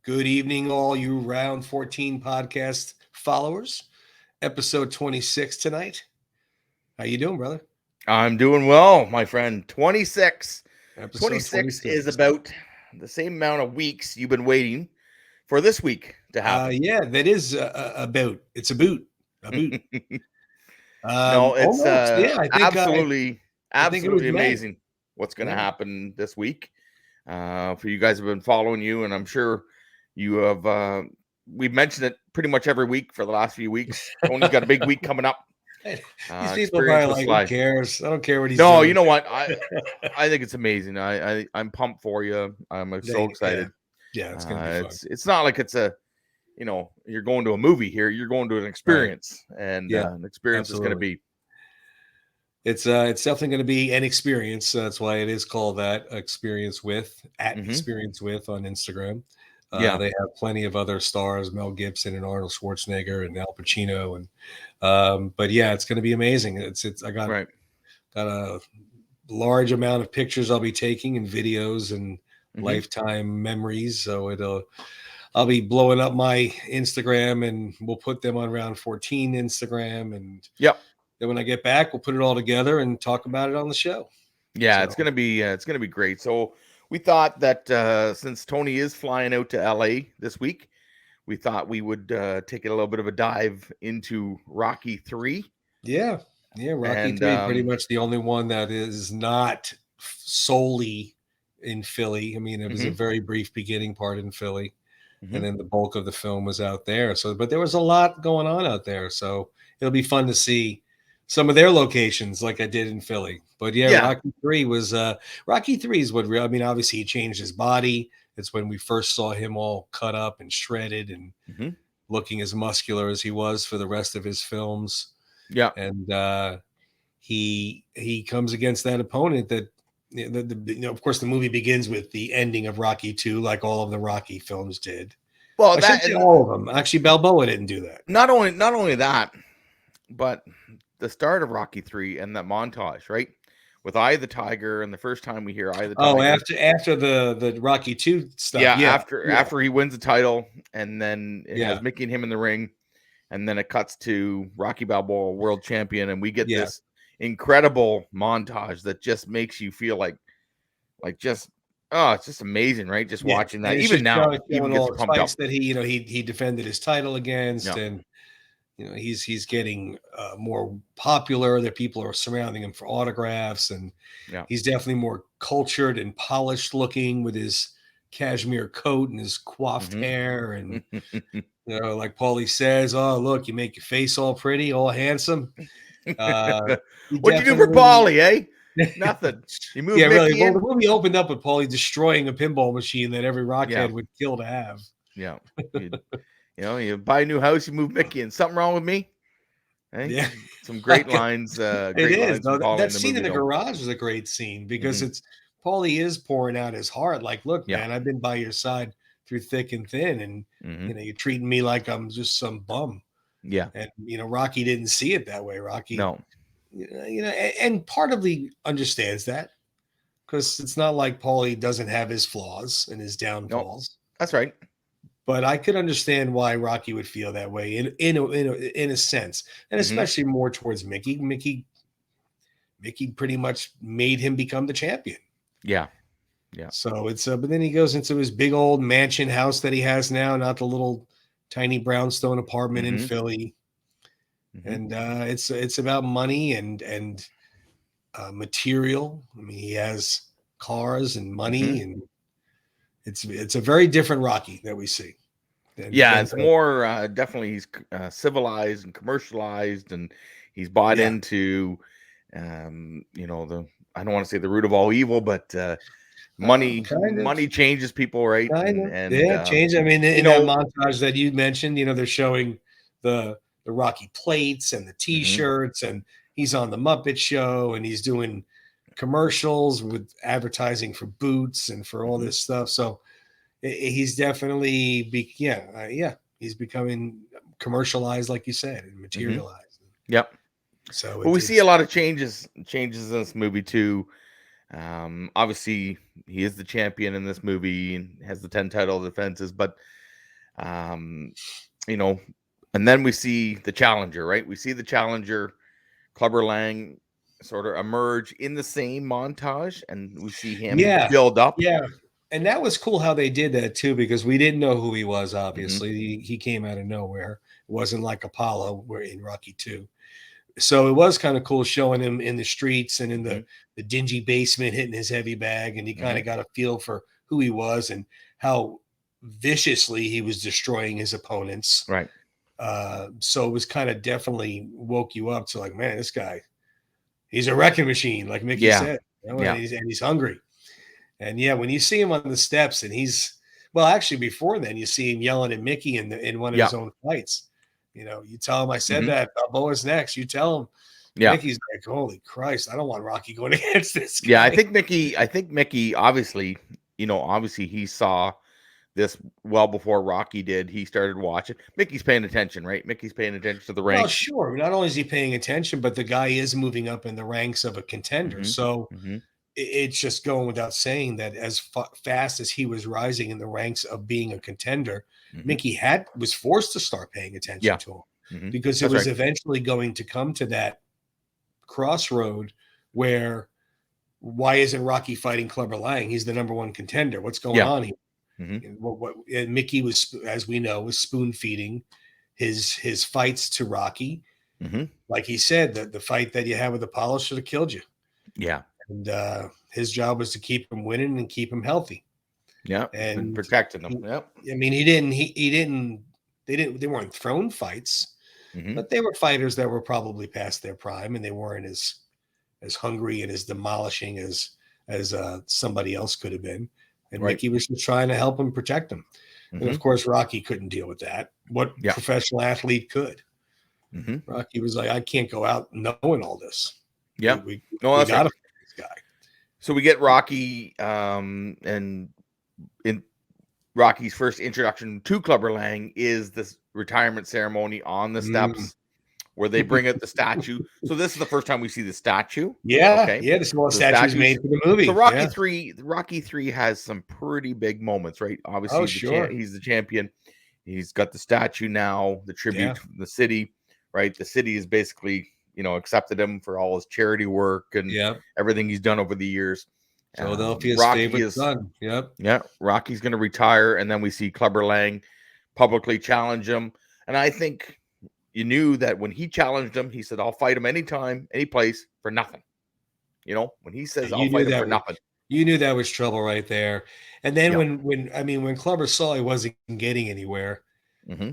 Good evening, all you Round 14 podcast followers. Episode 26 tonight. How you doing, brother? I'm doing well, my friend. 26. Episode 26 is 26. about the same amount of weeks you've been waiting for this week to happen. Yeah, that is a boot. It's a boot. A boot. No, it's Almost. Yeah, absolutely, I think it was absolutely May. amazing what's going to Yeah. happen this week. For you guys have been following you, and I'm sure you have. We've mentioned it pretty much every week for the last few weeks. Tony's got a big week coming up. These people are Experience probably with like, Sly. who cares? I don't care what he's No, doing. you know what? I think it's amazing. I'm pumped for you. I'm so excited. Yeah, it's gonna be fun. It's not like it's a, you're going to a movie here. You're going to an experience, and Yeah, an experience is going to absolutely. be. It's definitely going to be an experience. That's why it is called that. Experience with Experience with on Instagram. Yeah. They have plenty of other stars, Mel Gibson and Arnold Schwarzenegger and Al Pacino, and but yeah, it's going to be amazing. I got Right. a large amount of pictures I'll be taking and videos and lifetime memories. So I'll be blowing up my Instagram, and we'll put them on Round 14 Instagram, and Yep. then when I get back, we'll put it all together and talk about it on the show. Yeah, So, it's gonna be great. So we thought that since Tony is flying out to LA this week, we thought we would take a little bit of a dive into Rocky 3. yeah, Rocky And 3, pretty much the only one that is not solely in Philly. I mean, it was a very brief beginning part in Philly, and then the bulk of the film was out there. So, but there was a lot going on out there. So it'll be fun to see some of their locations like I did in Philly. But yeah, Rocky 3 was Rocky 3 is what I mean, obviously he changed his body. It's when we first saw him all cut up and shredded and looking as muscular as he was for the rest of his films. Yeah. And he comes against that opponent that of course the movie begins with the ending of Rocky 2, like all of the Rocky films did. Well, all of them. Actually, Balboa didn't do that. Not only that, but the start of Rocky 3 and that montage, right? With Eye of the Tiger, and the first time we hear Eye of the Tiger. Oh, after the Rocky 2 stuff. Yeah, after he wins the title, and then it has Mickey and him in the ring, and then it cuts to Rocky Balboa, world champion, and we get this incredible montage that just makes you feel like just it's just amazing, right? Just watching that. Even now, even gets all pumped up that he defended his title against, and he's getting more popular. That people are surrounding him for autographs, and he's definitely more cultured and polished looking with his cashmere coat and his coiffed hair, and like Paulie says, "Oh, look, you make your face all pretty, all handsome." What'd you do for Paulie, eh? Nothing. You moved Mickey in? Well, the movie opened up with Paulie destroying a pinball machine that every rockhead would kill to have. Yeah. You buy a new house, you move Mickey in. Something wrong with me? Hey? Yeah. Some great lines. It is. That scene in the garage is a great scene because it's Paulie is pouring out his heart. Like, look, man, I've been by your side through thick and thin, and you're treating me like I'm just some bum. Yeah. And Rocky didn't see it that way. Rocky, no. And partly understands that because it's not like Paulie doesn't have his flaws and his downfalls. Nope. That's right. But I could understand why Rocky would feel that way in a sense, and especially more towards Mickey. Mickey pretty much made him become the champion. Yeah. So it's but then he goes into his big old mansion house that he has now, not the little tiny brownstone apartment in Philly. And it's about money and material. I mean, he has cars and money, and it's a very different Rocky that we see. It's more definitely he's civilized and commercialized, and he's bought into I don't want to say the root of all evil, but money changes people, right? Change. I mean, in that montage that you mentioned, they're showing the Rocky plates and the T-shirts, and he's on the Muppet Show, and he's doing commercials with advertising for boots and for all this stuff. So he's definitely he's becoming commercialized, like you said, and materialized. Yep. So we see a lot of changes in this movie too. Obviously, he is the champion in this movie and has the 10 title defenses, but you know, and then we see the challenger, right? We see the challenger, Clubber Lang, sort of emerge in the same montage, and we see him build up. Yeah. And that was cool how they did that too, because we didn't know who he was. Obviously, he came out of nowhere. It wasn't like Apollo, where in Rocky 2. So it was kind of cool showing him in the streets and in the dingy basement hitting his heavy bag, and you kind of got a feel for who he was and how viciously he was destroying his opponents. Right. So it was kind of definitely woke you up to like, man, this guy, he's a wrecking machine, like Mickey said, and he's hungry. And yeah, when you see him on the steps, and actually before then, you see him yelling at Mickey in one of his own fights. You tell him I said that Balboa's next. You tell him, Mickey's like, holy Christ, I don't want Rocky going against this guy. Yeah, I think Mickey, obviously, he saw this well before Rocky did. He started watching. Mickey's paying attention, right? Mickey's paying attention to the ranks. Well, sure. Not only is he paying attention, but the guy is moving up in the ranks of a contender. So it's just going without saying that as fast as he was rising in the ranks of being a contender, Mickey was forced to start paying attention to him because it was eventually going to come to that crossroad where why isn't Rocky fighting Clubber Lang? He's the number one contender. What's going on here? And Mickey was, as we know, was spoon feeding his fights to Rocky. Like he said, the fight that you had with Apollo should have killed you. Yeah. And his job was to keep him winning and keep him healthy. Yeah, and protecting them. I mean, they weren't thrown fights, but they were fighters that were probably past their prime, and they weren't as hungry and as demolishing as somebody else could have been. And Mickey was just trying to help him protect him. And of course, Rocky couldn't deal with that. What professional athlete could? Rocky was like, I can't go out knowing all this. Yeah, we got to fight this guy. So we get Rocky, and in Rocky's first introduction to Clubber Lang is this retirement ceremony on the steps where they bring out the statue. So this is the first time we see the statue. Yeah, this is what statues made for the movie. So Rocky 3 has some pretty big moments, right? Obviously, he's the champion. He's got the statue now, the tribute from the city, right? The city is basically, accepted him for all his charity work and everything he's done over the years. Philadelphia's favorite son. Yeah, Rocky's going to retire, and then we see Clubber Lang publicly challenge him. And I think you knew that when he challenged him, he said, I'll fight him anytime, any place for nothing. When he says I'll fight him for nothing. You knew that was trouble right there. And then when Clubber saw he wasn't getting anywhere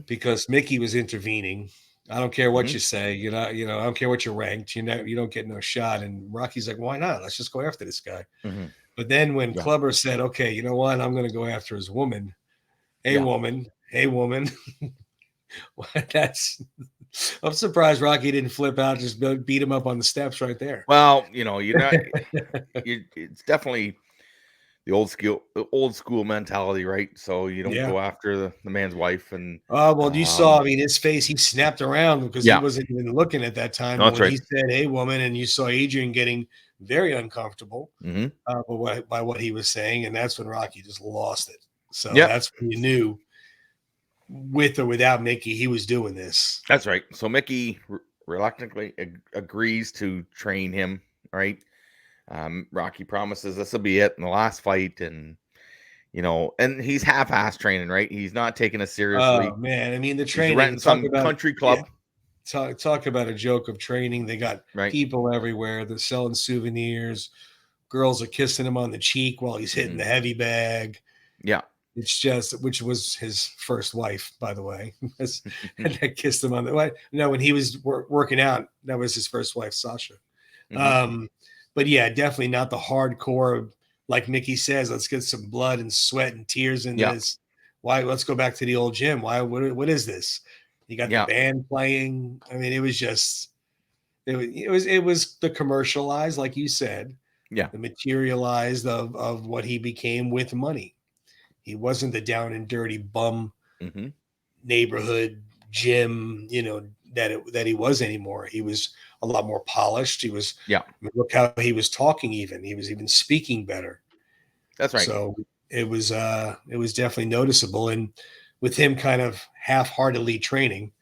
because Mickey was intervening, I don't care what you say, I don't care what you're ranked, you don't get no shot. And Rocky's like, why not? Let's just go after this guy. But then when Clubber said, okay, you know what? I'm going to go after his woman. Hey, woman. I'm surprised Rocky didn't flip out, just beat him up on the steps right there. Well, it's definitely the old school mentality, right? So you don't go after the man's wife. And you saw, his face, he snapped around because he wasn't even looking at that time. When he said, hey, woman, and you saw Adrian getting very uncomfortable by what he was saying. And that's when Rocky just lost it. So that's when you knew, with or without Mickey, he was doing this. That's right. So Mickey reluctantly agrees to train him, right? Rocky promises this will be it in the last fight, and and he's half-ass training, right? He's not taking it seriously. Oh man, the training. He's renting some country club. Talk about a joke of training. They got people everywhere. They're selling souvenirs. Girls are kissing him on the cheek while he's hitting the heavy bag. Yeah. It's just, which was his first wife, by the way, and I kissed him on the way. No, when he was working out, that was his first wife, Sasha. But yeah, definitely not the hardcore, like Mickey says, let's get some blood and sweat and tears in this. Why? Let's go back to the old gym. Why? What is this? You got the band playing. It was just, it was the commercialized, like you said, the materialized of what he became with money. He wasn't the down and dirty bum neighborhood gym, that he was anymore. He was a lot more polished. He was, yeah. I mean, look how he was talking. He was even speaking better. That's right. So it was definitely noticeable. And with him kind of half-heartedly training,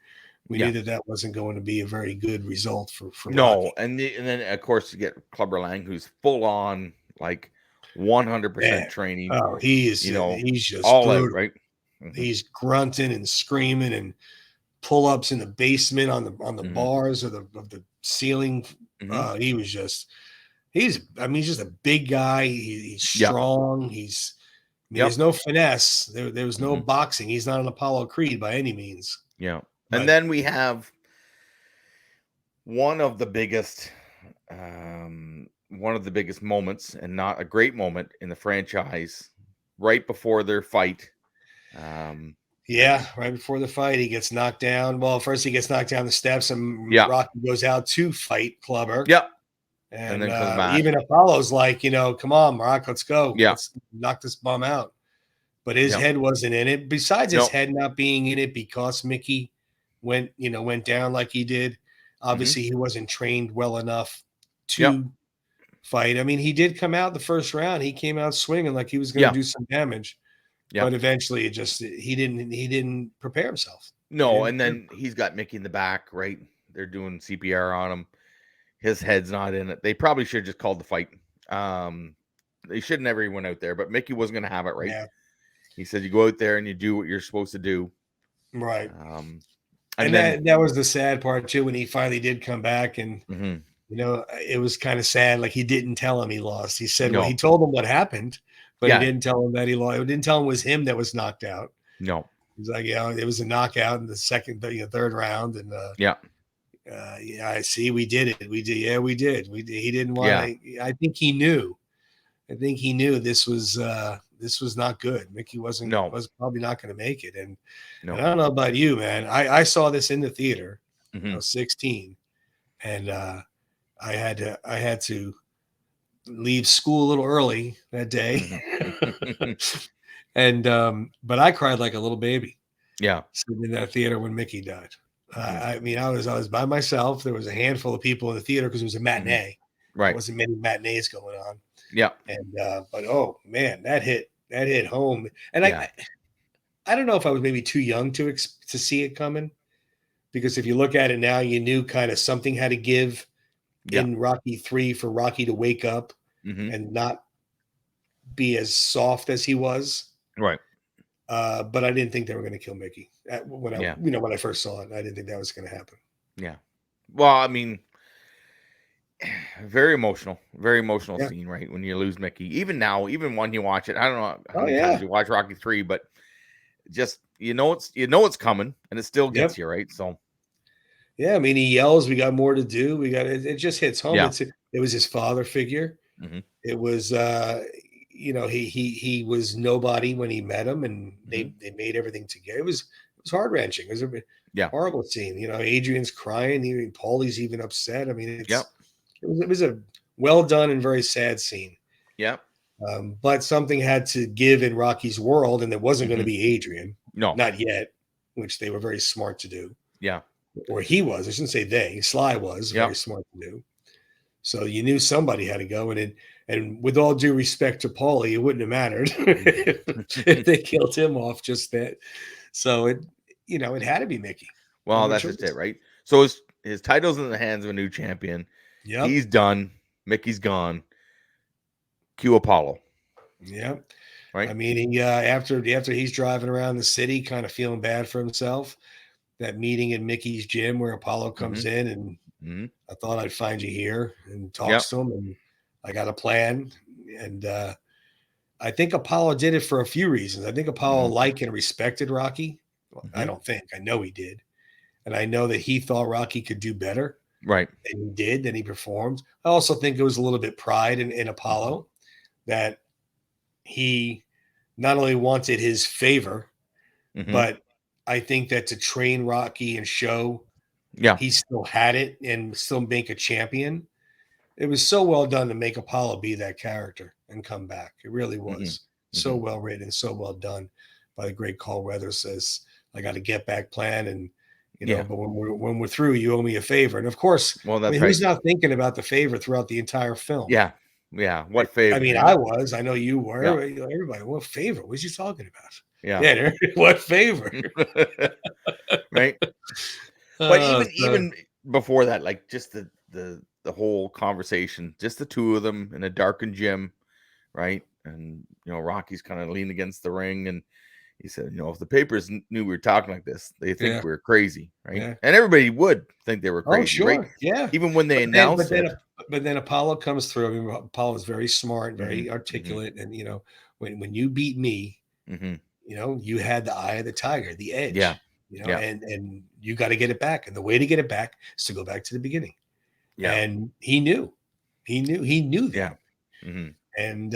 we knew that wasn't going to be a very good result for No, Rocky. and then of course you get Clubber Lang, who's full on like 100% Man, training. oh, he's just all out, brutal. right? He's grunting and screaming and pull-ups in the basement on the bars of the ceiling. He was just he's just a big guy. He's strong. There's no finesse. There was no boxing. He's not an Apollo Creed by any means. Yeah. And then we have one of the biggest moments, and not a great moment in the franchise, right before their fight. Yeah, right before the fight, he gets knocked down. Well, first he gets knocked down the steps, and Rocky goes out to fight Clubber. Yep. And then comes back. even Apollo's like, come on, Rock, let's go. Yeah. Let's knock this bum out. But his head wasn't in it. Besides his head not being in it because Mickey went down like he did. Obviously, he wasn't trained well enough to fight. I mean, he did come out the first round. He came out swinging like he was going to do some damage. Yeah. But eventually he didn't prepare himself. No, and then he's got Mickey in the back, right? They're doing CPR on him. His head's not in it. They probably should have just called the fight. They should never even went out there, but Mickey wasn't going to have it, right? Yeah. He said, you go out there and you do what you're supposed to do. Right. And then, that was the sad part too, when he finally did come back, and it was kind of sad. Like, he didn't tell him he lost. He said, well, he told him what happened, but he didn't tell him that he lost. He didn't tell him it was him that was knocked out. No. He's like, it was a knockout in the third round. And I see. We did it. We did. Yeah, we did. He didn't want to. I think he knew this was not good. Mickey was probably not going to make it. And I don't know about you, man. I saw this in the theater. I was 16, and I had to leave school a little early that day. And but I cried like a little baby. Yeah, sitting in that theater when Mickey died. I mean, I was by myself. There was a handful of people in the theater because it was a matinee. Right, there wasn't many matinees going on. Yeah, and but oh man, that hit home. And I don't know if I was maybe too young to see it coming, because if you look at it now, you knew kind of something had to give in Rocky 3 for Rocky to wake up and not be as soft as he was. Right. But I didn't think they were going to kill Mickey when I first saw it. I didn't think that was going to happen. Yeah. Well, I mean, very emotional scene, right? When you lose Mickey. Even now, even when you watch it, I don't know how many times you watch Rocky 3, but just it's coming, and it still gets you, right? So yeah, I mean, he yells, "We got more to do. We got it." It just hits home. Yeah. It was his father figure. It was he was nobody when he met him, and they made everything together. It was heart-wrenching. It was a horrible scene. Adrian's crying. Paulie's even upset. I mean, it was a well done and very sad scene. Yeah. But something had to give in Rocky's world, and it wasn't going to be Adrian. No, not yet, which they were very smart to do. Yeah. Or he was. I shouldn't say they. Sly was very smart to do. So you knew somebody had to go, and with all due respect to Paulie, it wouldn't have mattered if they killed him off just that. So it had to be Mickey. Well, that's just it, right? So his title's in the hands of a new champion. Yep. He's done. Mickey's gone. Cue Apollo. Yep. Right. I mean, after he's driving around the city, kind of feeling bad for himself. That meeting in Mickey's gym where Apollo comes in, and I thought I'd find you here, and talks to him, and I got a plan. And I think Apollo did it for a few reasons. I think Apollo liked and respected Rocky. I don't think. I know he did. And I know that he thought Rocky could do better. Right. And he did, and he performed. I also think it was a little bit pride in Apollo, that he not only wanted his favor, but I think that to train Rocky and show he still had it and still make a champion, it was so well done to make Apollo be that character and come back. It really was so well written, so well done by the great Carl Weathers. Says, I got a get back plan, and you know, but when we're through, you owe me a favor. And of course, well, I that's mean, right. who's not thinking about the favor throughout the entire film? Yeah. What favor? I mean, I was. I know you were. Yeah. Everybody, what favor? What's you talking about? Yeah. Yeah, what favor? Right. But even before that, like just the whole conversation, just the two of them in a darkened gym, right? And Rocky's kind of leaned against the ring, and he said, if the papers knew we were talking like this, they think we were crazy, right? Yeah. And everybody would think they were crazy, sure. right? Yeah. Even when they announced it. But then Apollo comes through. I mean, Apollo is very smart, very articulate, and when you beat me, you had the eye of the tiger, the edge. Yeah. And you got to get it back. And the way to get it back is to go back to the beginning. Yeah. And he knew that. Yeah. And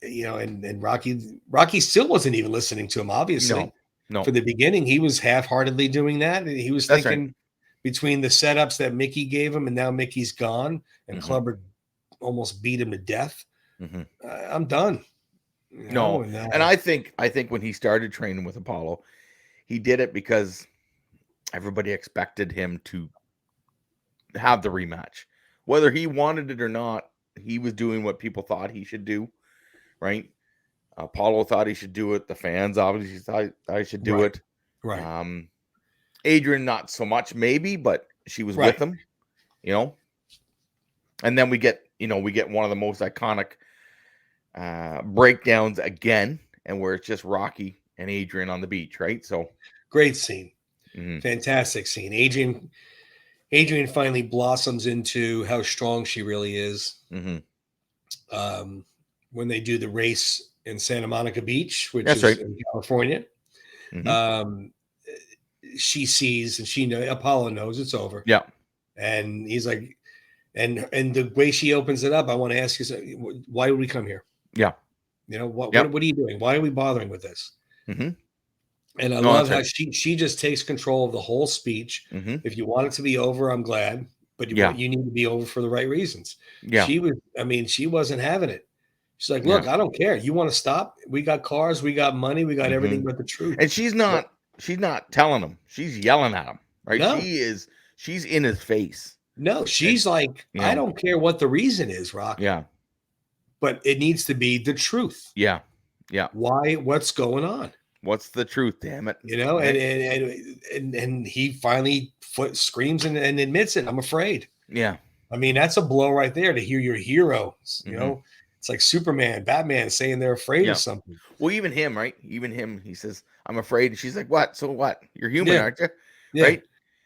and Rocky still wasn't even listening to him, obviously. No. For the beginning, he was half-heartedly doing that. And he was thinking between the setups that Mickey gave him, and now Mickey's gone, and Clubber almost beat him to death. I'm done. And I think when he started training with Apollo, he did it because everybody expected him to have the rematch. Whether he wanted it or not, he was doing what people thought he should do, right? Apollo thought he should do it. The fans obviously thought he should do it. Right. Adrian, not so much, maybe, but she was with him, And then we get one of the most iconic breakdowns again, and where it's just Rocky and Adrian on the beach, right? So great scene. Fantastic scene. Adrian finally blossoms into how strong she really is. When they do the race in Santa Monica Beach, which is in California, she sees, and Apollo knows it's over. Yeah. And he's like, and the way she opens it up, I want to ask you, why would we come here? Yeah. What are you doing? Why are we bothering with this? And I love how she just takes control of the whole speech. If you want it to be over, I'm glad, but you need to be over for the right reasons. Yeah. She wasn't having it. She's like, look, I don't care. You want to stop? We got cars, we got money, we got everything but the truth. And she's not telling him. She's yelling at him, right? No. She's in his face. No, she's like, I don't care what the reason is, Rock. Yeah. But it needs to be the truth. Yeah. Yeah. Why? What's going on? What's the truth? Damn it! Right? And he finally screams and admits it. I'm afraid. Yeah. I mean, that's a blow right there to hear your hero. It's like Superman, Batman saying they're afraid of something. Well, even him, right? Even him, he says, "I'm afraid." And she's like, "What? So what? You're human, aren't you?" Yeah. Right?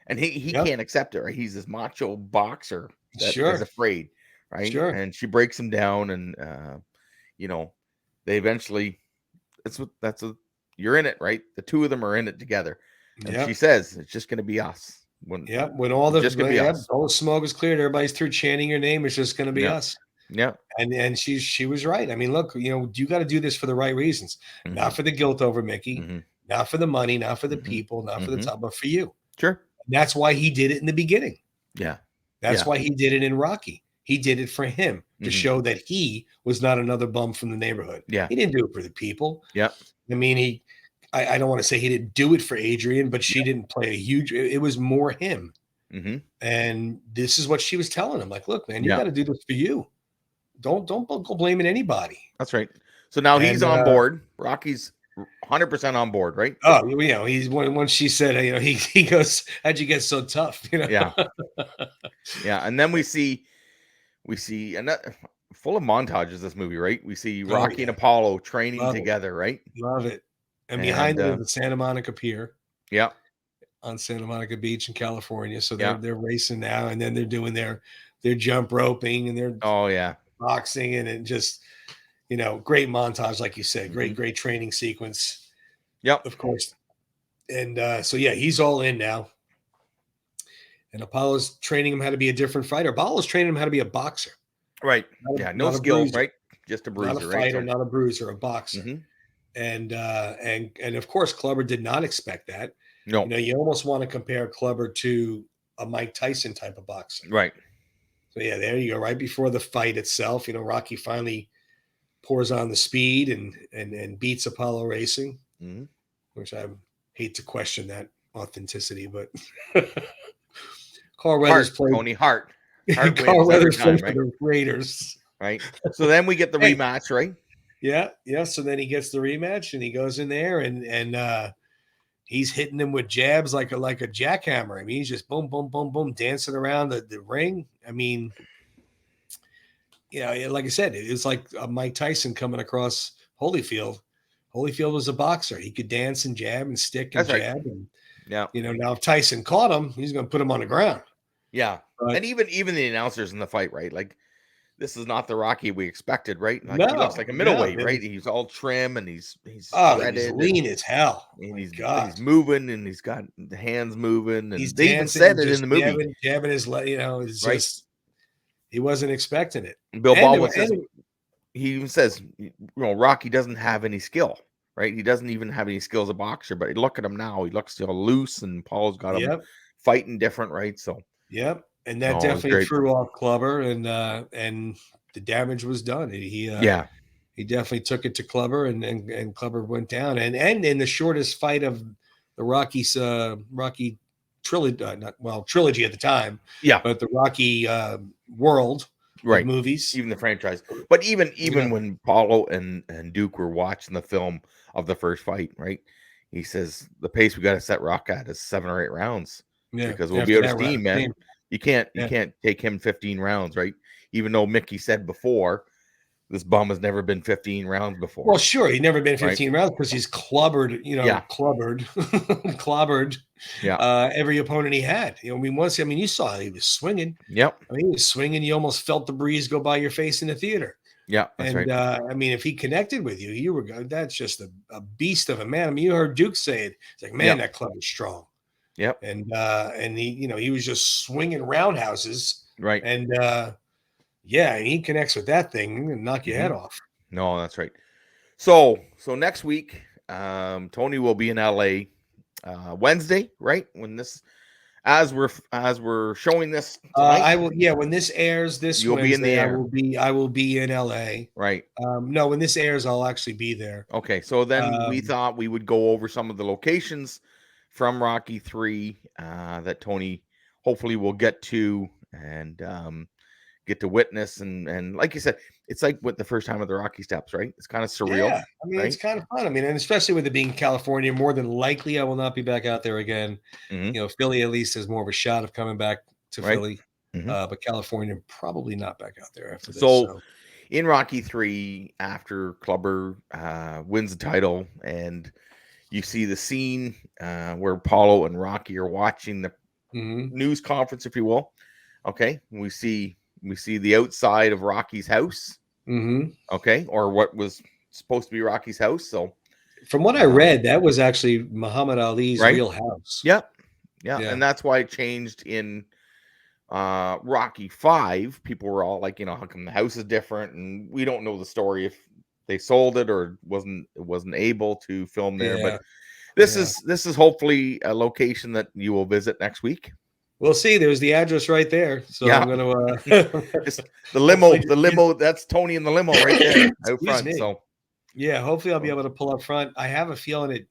And he can't accept it, right? He's this macho boxer that is afraid, right? Sure. And she breaks him down, and they eventually. You're in it, right? The two of them are in it together. And she says, "It's just going to be us." When all the smoke is cleared, everybody's through chanting your name. It's just going to be us. Yeah. And she was right. I mean, look, you got to do this for the right reasons, not for the guilt over Mickey, not for the money, not for the people, not for the top, but for you. Sure. And that's why he did it in the beginning. Yeah. That's why he did it in Rocky. He did it for him to show that he was not another bum from the neighborhood. Yeah. He didn't do it for the people. Yeah. I mean, I don't want to say he didn't do it for Adrian, but she didn't play a huge, it was more him. And this is what she was telling him. Like, look, man, you got to do this for you. Don't go blaming anybody. That's right. So now he's on board. Rocky's 100% on board, right? Oh, he's when she said, he goes, "How'd you get so tough?" Yeah. Yeah. And then we see another full of montages, this movie, right? We see Rocky and Apollo training together, right? Love it. And behind them is the Santa Monica Pier. Yeah. On Santa Monica Beach in California. So they're racing now, and then they're doing their jump roping, and they're boxing, and it just great montage, like you said, great training sequence. Yep, of course. And he's all in now, and Apollo's training him how to be a different fighter. Apollo's training him how to be a boxer, right? No skill, right? Just a bruiser, not a fighter, not a bruiser, a boxer. And of course, Clubber did not expect that. No, you almost want to compare Clubber to a Mike Tyson type of boxer, right? So there you go. Right before the fight itself, Rocky finally pours on the speed and beats Apollo Racing, which I hate to question that authenticity, but Carl Weathers played Tony Hart. Hart Carl wins every Weathers played time, for right? the Raiders. Right. So then we get the Hey, rematch, right? yeah. So then he gets the rematch, and he goes in there, and he's hitting them with jabs like a jackhammer. I mean, he's just boom, boom, boom, boom, dancing around the ring. I mean, like I said, it was like Mike Tyson coming across Holyfield. Holyfield was a boxer. He could dance and jab and stick and That's right. jab. And Yeah. now if Tyson caught him, he's going to put him on the ground. Yeah. But, and even the announcers in the fight, right? Like, this is not the Rocky we expected, right? Like, he looks like a middleweight, right? He's all trim and he's shredded. He's lean as hell. And God. he's moving and he's got the hands moving. And he's they even said it in the movie. Jabbing his leg, it's right? Just he wasn't expecting it. Bill Baldwin says, he even says, Rocky doesn't have any skill, right? He doesn't even have any skill as a boxer, but look at him now. He looks still loose, and Paul's got him fighting different, right? So, and that definitely threw off Clubber, and the damage was done. He definitely took it to Clubber, and Clubber went down. And in the shortest fight of the Rocky trilogy, trilogy at the time, but the Rocky world. Right, movies, even the franchise, but even when Paulo and Duke were watching the film of the first fight, right? He says the pace we got to set Rock at is 7 or 8 rounds, because we'll be out of steam, man. You can't take him 15 rounds, right? Even though Mickey said before, this bum has never been 15 rounds before. Well, sure, he's never been 15 rounds because he's clobbered, clobbered, every opponent he had. You saw he was swinging. Yep. I mean, he was swinging. You almost felt the breeze go by your face in the theater. Yeah, that's right. I mean, if he connected with you, you were that's just a beast of a man. I mean, you heard Duke say it. It's like, man, that club is strong. Yep. And he, he was just swinging roundhouses. Right. And he connects with that thing and knock your head off. No, that's right. So next week, Tony will be in LA Wednesday, right? When this, as we're showing this tonight, I will. Yeah, when this airs this you'll Wednesday, be in the air. I will be in LA. Right. No, when this airs, I'll actually be there. Okay. So then we thought we would go over some of the locations from Rocky 3 that Tony hopefully will get to and get to witness, and like you said, it's like with the first time of the Rocky steps, right? It's kind of surreal. Yeah, I mean, it's kind of fun. I mean, and especially with it being California, more than likely I will not be back out there again. Philly at least has more of a shot of coming back to Philly, but California probably not back out there after this. So in Rocky 3, after Clubber wins the title, and you see the scene where Paulo and Rocky are watching the news conference, if you will. Okay, we see the outside of Rocky's house. Okay, or what was supposed to be Rocky's house. So, from what I read, that was actually Muhammad Ali's real house. Yep. Yeah, and that's why it changed in Rocky 5. People were all like, how come the house is different? And we don't know the story if they sold it or wasn't able to film there. But this is hopefully a location that you will visit next week. We'll see. There's the address right there. So I'm going to the limo. That's Tony in the limo right there out front. Me. So hopefully I'll be able to pull up front. I have a feeling it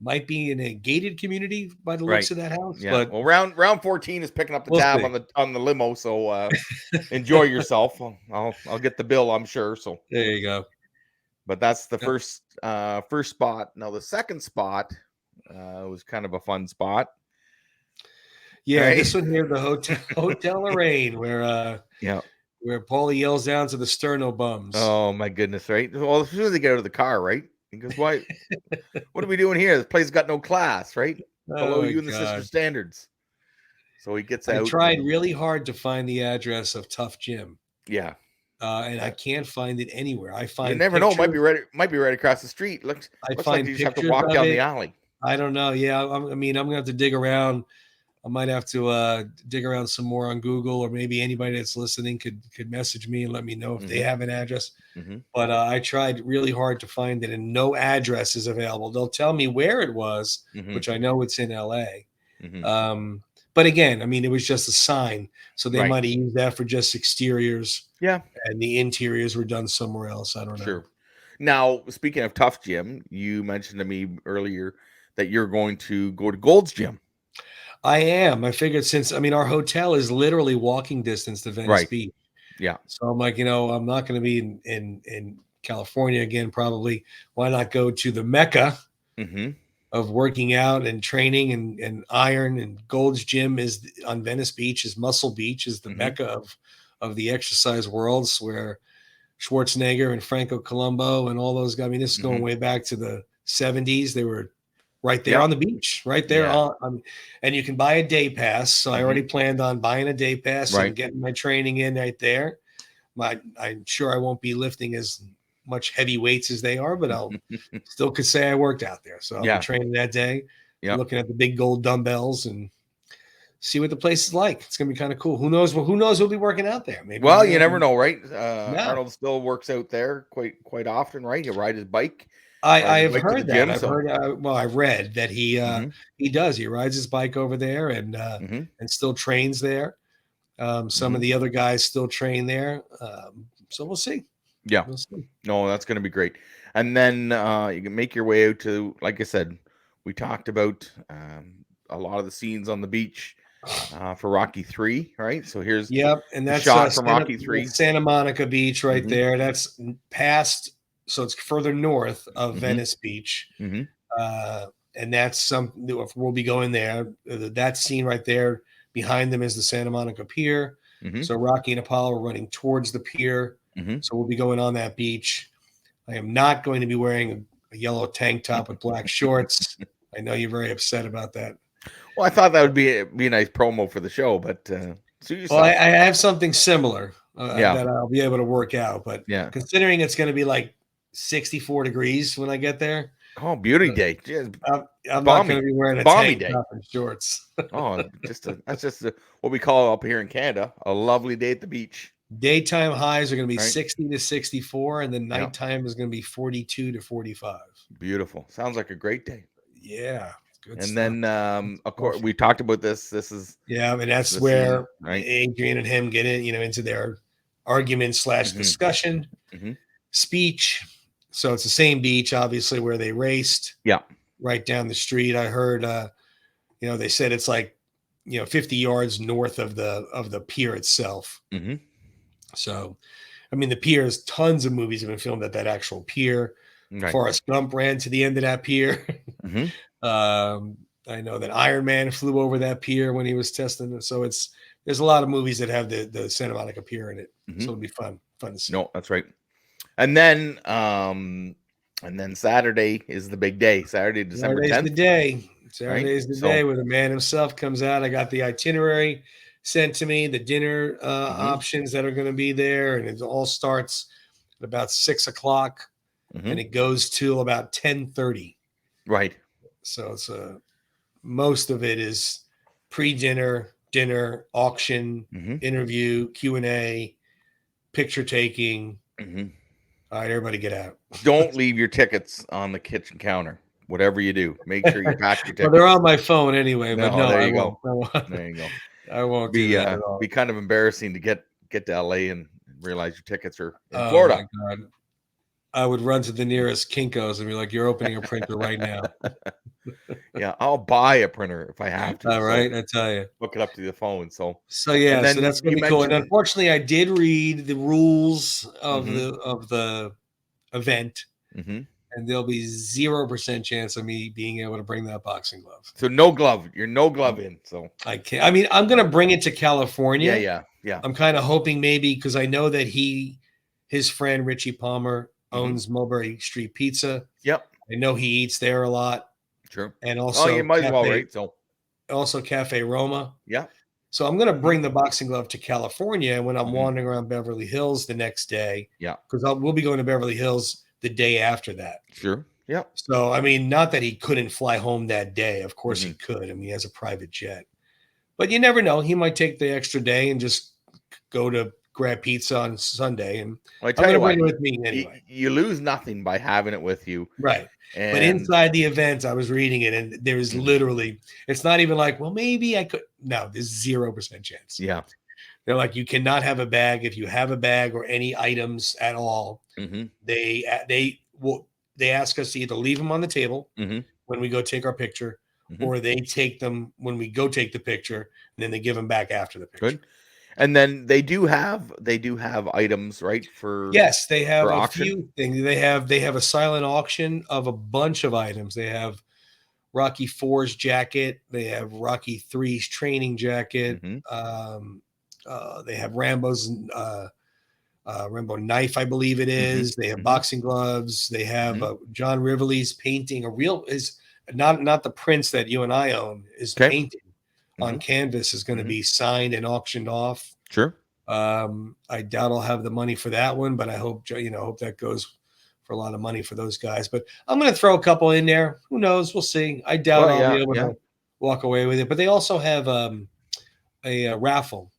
might be in a gated community by the looks of that house. Yeah. But well, round 14 is picking up the tab on the limo. So enjoy yourself. I'll get the bill, I'm sure. So there you go. But that's the first spot. Now the second spot was kind of a fun spot. Yeah, this one here, the Hotel Lorraine, where Paulie yells down to the sterno bums. Oh my goodness, right? Well, as soon as they get out of the car, right? He goes, "Why? What are we doing here? This place got no class, right? Below you and the sister standards." So he gets out. I tried really hard to find the address of Tough Jim. Yeah. And I can't find it anywhere. I find you never know. It might be right across the street. Looks like you just have to walk down the alley. I don't know. Yeah, I'm gonna have to dig around. I might have to dig around some more on Google, or maybe anybody that's listening could message me and let me know if they have an address. But I tried really hard to find it, and no address is available. They'll tell me where it was, which I know it's in LA. But again, I mean, it was just a sign, so they might have used that for just exteriors. Yeah, and the interiors were done somewhere else. I don't know. Sure. Now, speaking of Tough Jim, you mentioned to me earlier that you're going to go to Gold's Gym. I am. I figured our hotel is literally walking distance to Venice Right. Beach. Yeah. So I'm like, I'm not going to be in California again, probably. Why not go to the Mecca of working out and training and iron, and Gold's Gym is on Venice Beach, is Muscle Beach, is the Mecca of the exercise worlds, where Schwarzenegger and Franco Columbu and all those guys. I mean, this is going way back to the 70s. They were right there on the beach, right there and you can buy a day pass. So I already planned on buying a day pass and getting my training in right there. I'm sure I won't be lifting as much heavy weights as they are, but I'll still could say I worked out there. So I'll be training that day, looking at the big gold dumbbells and see what the place is like. It's gonna be kind of cool. Who knows who'll be working out there? Maybe. Well, you never know, right? Arnold still works out there quite often, right? He'll ride his bike. I've heard that. I've read that he does. He rides his bike over there and still trains there. Some of the other guys still train there. So we'll see. Yeah. We'll see. No, that's going to be great. And then you can make your way out to, like I said, we talked about a lot of the scenes on the beach for Rocky 3, right? So here's and that's shot from Rocky 3. Santa Monica Beach right there. That's past, so it's further north of Venice Beach. And that's we'll be going there. That scene right there, behind them is the Santa Monica Pier. So Rocky and Apollo are running towards the pier. So we'll be going on that beach. I am not going to be wearing a yellow tank top with black shorts. I know you're very upset about that. Well, I thought that would be a nice promo for the show, but well, I have something similar that I'll be able to work out. But considering it's going to be like 64 degrees when I get there. Oh, beauty day! I'm not going to be wearing a tank top and shorts. That's just what we call up here in Canada a lovely day at the beach. Daytime highs are going to be 60 to 64, and then nighttime is going to be 42 to 45. Beautiful. Sounds like a great day. Yeah. Good and stuff. Then, of course, we talked about this. This is and that's where Adrian and him get into their argument / discussion speech. So it's the same beach, obviously, where they raced. Yeah. Right down the street. I heard, they said it's like, 50 yards north of the pier itself. So, I mean, the piers, tons of movies have been filmed at that actual pier. Right. Forrest Gump ran to the end of that pier. I know that Iron Man flew over that pier when he was testing it. So there's a lot of movies that have the Santa Monica Pier in it. So it'll be fun to see. No, that's right. And then Saturday is the big day. Saturday, December 10th. Saturday's the day where the man himself comes out. I got the itinerary sent to me, the dinner options that are going to be there, and it all starts at about 6:00, and it goes till about 10:30. Right. So it's most of it is pre-dinner, dinner, auction, interview, Q&A, picture taking. All right, everybody get out. Don't leave your tickets on the kitchen counter. Whatever you do, make sure you pack your tickets. Well, they're on my phone anyway, but no, there you go. There you go. I won't be do that at all. Be kind of embarrassing to get to LA and realize your tickets are in Florida. My God. I would run to the nearest Kinko's and be like, "You're opening a printer right now." Yeah, I'll buy a printer if I have to. All right, I tell you. Hook it up to the phone. So so that's gonna be cool. And unfortunately, I did read the rules of the event, and there'll be 0% chance of me being able to bring that boxing glove. So no glove. You're no glove in. So I can't. I mean, I'm gonna bring it to California. Yeah. I'm kind of hoping maybe because I know that his friend Richie Palmer owns Mulberry Street Pizza. Yep. I know he eats there a lot. Sure. And also, you might as well, right? So also Cafe Roma. Yeah. So I'm going to bring the boxing glove to California when I'm wandering around Beverly Hills the next day. Yeah. Because we'll be going to Beverly Hills the day after that. Sure. Yeah. So, I mean, not that he couldn't fly home that day. Of course he could. I mean, he has a private jet. But you never know. He might take the extra day and just go to grab pizza on Sunday. And I'm going to bring it with me anyway. You lose nothing by having it with you. Right. But inside the event, I was reading it, and there is literally, it's not even like, well, maybe I could. No, there's 0% chance. Yeah. They're like, you cannot have a bag. If you have a bag or any items at all, they ask us to either leave them on the table when we go take our picture, or they take them when we go take the picture, and then they give them back after the picture. Good. And then they do have items, right? Yes, they have a auction? few things. They have a silent auction of a bunch of items. They have Rocky IV's jacket. They have Rocky III's training jacket. They have Rambo's Rambo knife, I believe it is. They have boxing gloves. They have John Rivoli's painting. Is not the prints that you and I own. Is painting on canvas is going to be signed and auctioned off. Sure. I doubt I'll have the money for that one, but I hope hope that goes for a lot of money for those guys. But I'm going to throw a couple in there. Who knows? We'll see. I doubt I'll be able to walk away with it. But they also have a raffle,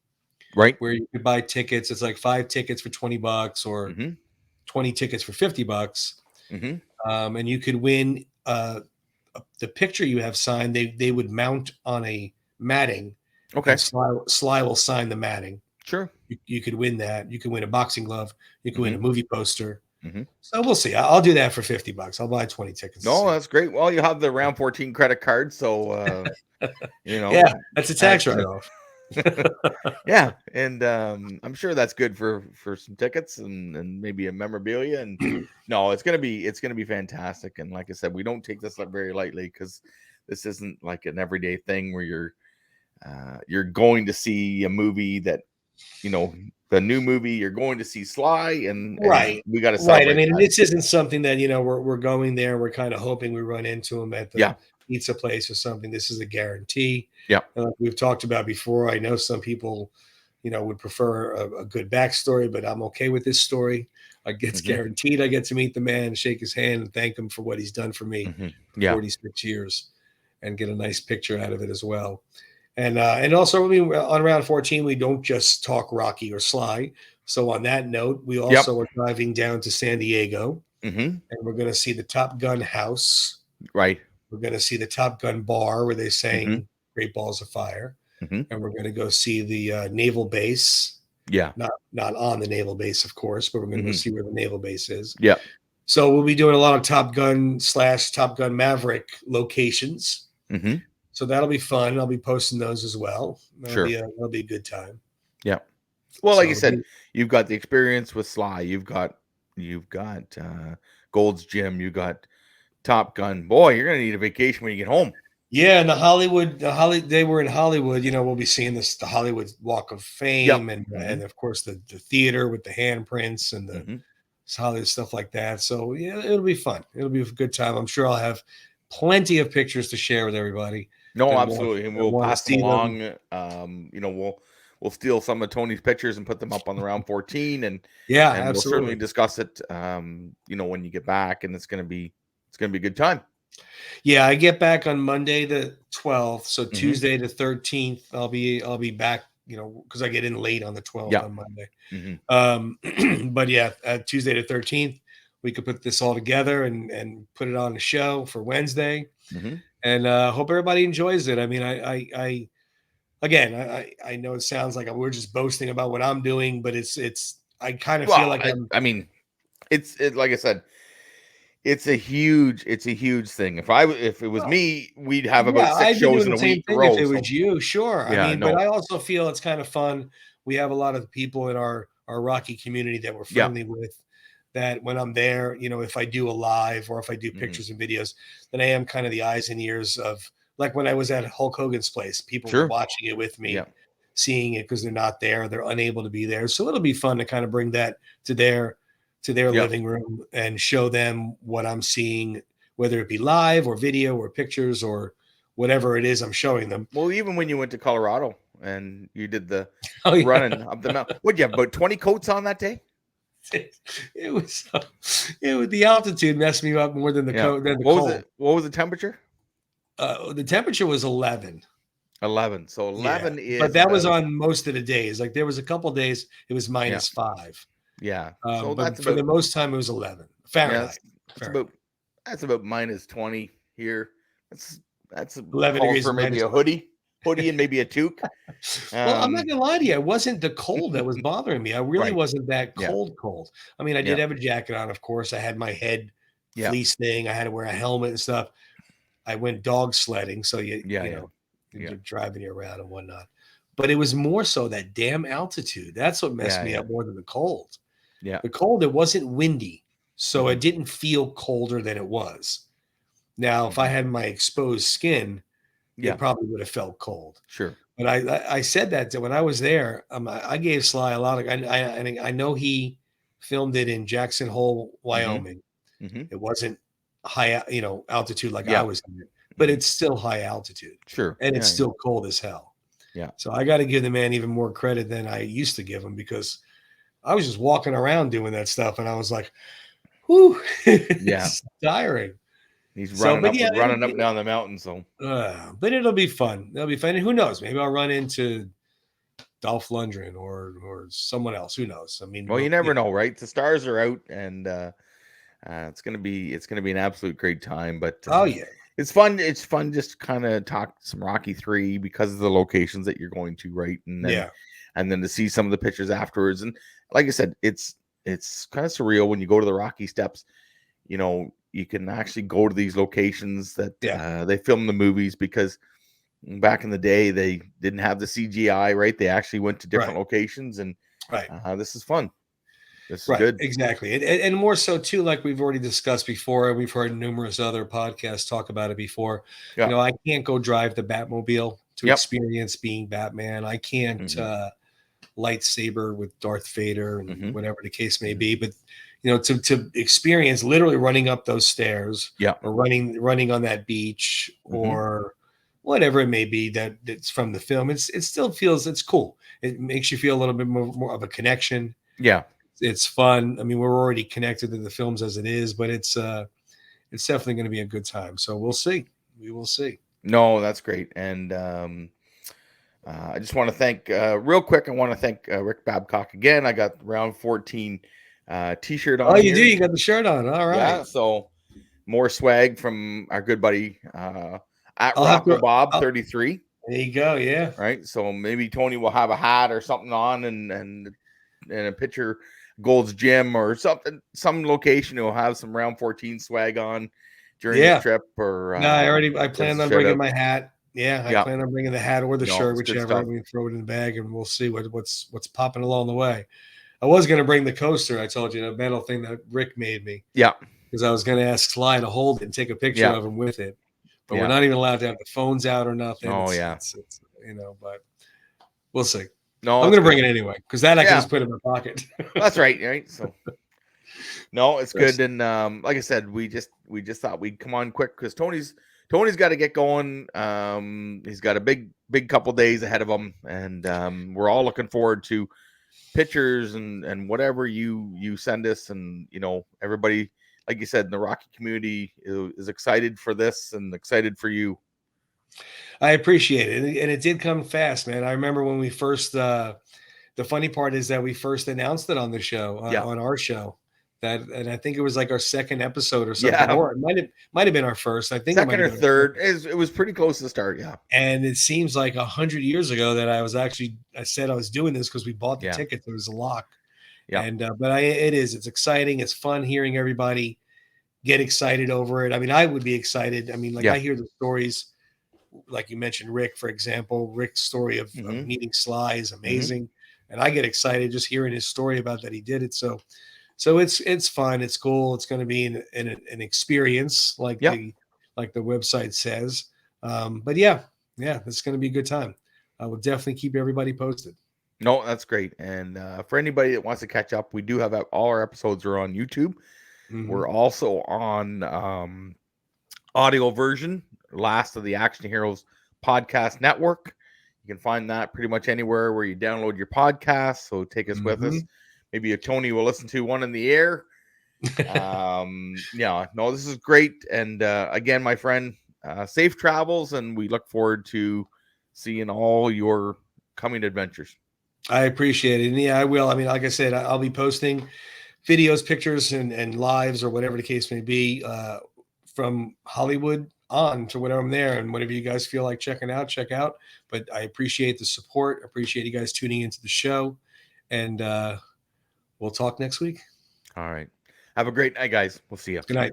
right, where you could buy tickets. It's like 5 tickets for $20 or 20 tickets for $50. And you could win the picture you have signed. They would mount on a matting. Okay. Sly will sign the matting. Sure. You could win that. You could win a boxing glove. You could win a movie poster. So we'll see. I'll do that for $50. I'll buy 20 tickets. No, that's great. Well, you have the Round 14 credit card, so yeah, that's a tax write-off. Yeah, and I'm sure that's good for some tickets and maybe a memorabilia. And no, it's gonna be fantastic. And like I said, we don't take this up very lightly, because this isn't like an everyday thing where you're going to see a movie that, the new movie, you're going to see Sly, and right. We got to celebrate. Right. I mean, this isn't something that we're going there. We're kind of hoping we run into him at the pizza place or something. This is a guarantee. Yeah. Like we've talked about before, I know some people, would prefer a good backstory, but I'm okay with this story. It's guaranteed I get to meet the man, shake his hand, and thank him for what he's done for me for 46 years, and get a nice picture out of it as well. And also, on Round 14, we don't just talk Rocky or Sly. So on that note, we also are driving down to San Diego, and we're going to see the Top Gun house. Right. We're going to see the Top Gun bar where they sang Great Balls of Fire. And we're going to go see the naval base. Yeah. Not on the naval base, of course, but we're going to go see where the naval base is. Yeah. So we'll be doing a lot of Top Gun / Top Gun Maverick locations. So that'll be fun. I'll be posting those as well. That'll be a good time. Yeah. Well, like you said, you've got the experience with Sly. You've got Gold's Gym. You got Top Gun. Boy, you're gonna need a vacation when you get home. Yeah, and they were in Hollywood. We'll be seeing the Hollywood Walk of Fame, and of course the theater with the handprints and the Hollywood stuff like that. So yeah, it'll be fun. It'll be a good time. I'm sure I'll have plenty of pictures to share with everybody. No, absolutely, and we'll pass them along. We'll steal some of Tony's pictures and put them up on the Round 14, and absolutely. We'll certainly discuss it. When you get back, and it's gonna be a good time. Yeah, I get back on Monday the 12th, so Tuesday the 13th, I'll be back. Because I get in late on the 12th on Monday. But yeah, Tuesday the 13th, we could put this all together and put it on the show for Wednesday. And hope everybody enjoys it. I mean, I know it sounds like we're just boasting about what I'm doing, but I kind of feel like it's like I said, it's a huge thing. If it was me, we'd have about 6 shows in a week. If it was you, sure. But I also feel it's kind of fun. We have a lot of people in our Rocky community that we're friendly with, that when I'm there, if I do a live or if I do pictures and videos, then I am kind of the eyes and ears of, like when I was at Hulk Hogan's place, people were watching it with me, seeing it because they're not there, they're unable to be there. So it'll be fun to kind of bring that to their living room and show them what I'm seeing, whether it be live or video or pictures or whatever it is I'm showing them. Well, even when you went to Colorado and you did the running up the mountain, what'd you have, about 20 coats on that day? It was the altitude messed me up more than the cold. What was the temperature? The temperature was 11. 11. So 11 is. But that was on most of the days. Like there was a couple of days it was -5. Yeah. So but for the most time it was 11 Fahrenheit. Yeah, that's about -20 here. That's 11 degrees for maybe a hoodie and maybe a toque. Well, I'm not gonna lie to you. It wasn't the cold that was bothering me. I really wasn't that cold. I mean, I did have a jacket on, of course. I had my head fleece thing. I had to wear a helmet and stuff. I went dog sledding. So you're driving you around and whatnot. But it was more so that damn altitude. That's what messed me up more than the cold. Yeah. The cold, it wasn't windy. So it didn't feel colder than it was. Now, if I had my exposed skin, it probably would have felt cold. Sure. But I said that when I was there, I gave Sly a lot of. I know he filmed it in Jackson Hole, Wyoming. It wasn't high, altitude like I was in it, but it's still high altitude. Sure. And it's still cold as hell. Yeah. So I got to give the man even more credit than I used to give him, because I was just walking around doing that stuff, and I was like, "Whew, it's tiring." He's running up and down the mountain. So, but it'll be fun. It'll be fun. And who knows? Maybe I'll run into Dolph Lundgren or someone else. Who knows? I mean, well, you never know, right? The stars are out, and it's gonna be an absolute great time. But it's fun. It's fun just to kind of talk some Rocky 3 because of the locations that you're going to, right? And then, and then to see some of the pictures afterwards. And like I said, it's kind of surreal when you go to the Rocky Steps. You can actually go to these locations that they film the movies, because back in the day they didn't have the CGI, right? They actually went to different locations, and this is fun. This is good. Exactly. And more so too, like we've already discussed before, and we've heard numerous other podcasts talk about it before. I can't go drive the Batmobile to experience being Batman. I can't lightsaber with Darth Vader and whatever the case may be, but to experience literally running up those stairs, or running on that beach, or whatever it may be that's from the film, it still feels, it's cool. It makes you feel a little bit more of a connection. Yeah, it's fun. I mean, we're already connected to the films as it is, but it's definitely going to be a good time. So we'll see. We will see. No, that's great. And I just want to thank real quick. I want to thank Rick Babcock again. I got Round 14 t-shirt on. Oh, you do? You got the shirt on. All right. Yeah, so more swag from our good buddy at Rocco Bob 33. There you go. Yeah. Right. So maybe Tony will have a hat or something on, and a picture, Gold's Gym or something, some location will have some Round 14 swag on during the trip. Or no, I planned on bringing my hat. Yeah, I plan on bringing the hat or the shirt, whichever. We throw it in the bag, and we'll see what's popping along the way. I was going to bring the coaster. I told you, the metal thing that Rick made me. Yeah. Because I was going to ask Sly to hold it and take a picture of him with it. But we're not even allowed to have the phones out or nothing. Oh, it's but we'll see. No, I'm going to bring it anyway, because that I can just put in my pocket. That's right. Right. So, no, it's good. And like I said, we just thought we'd come on quick, because Tony's got to get going. He's got a big couple days ahead of him, and we're all looking forward to pictures and whatever you send us. And everybody, like you said, in the Rocky community is excited for this and excited for you. I appreciate it, and it did come fast, man. I remember when we first. The funny part is that we first announced it on the show, on our show. And I think it was like our second episode or something, or it might have been our first. I think second or third. It was pretty close to the start, And it seems like 100 years ago that I said I was doing this because we bought the ticket. There was a lock, and but it's exciting. It's fun hearing everybody get excited over it. I mean, I would be excited. I mean, I hear the stories, like you mentioned, Rick, for example. Rick's story of meeting Sly is amazing, and I get excited just hearing his story about that he did it. So it's fun. It's cool. It's going to be an experience, like the website says. But it's going to be a good time. I will definitely keep everybody posted. No, that's great. And for anybody that wants to catch up, we do have all our episodes are on YouTube. We're also on audio version, Last of the Action Heroes podcast network. You can find that pretty much anywhere where you download your podcast. So take us with us. Maybe a Tony will listen to one in the air. This is great. And again, my friend, safe travels, and we look forward to seeing all your coming adventures. I appreciate it. And I will. I mean, like I said, I'll be posting videos, pictures, and lives, or whatever the case may be, from Hollywood on to whenever I'm there, and whatever you guys feel like checking out, check out. But I appreciate the support. I appreciate you guys tuning into the show, and we'll talk next week. All right. Have a great night, guys. We'll see you. Good night.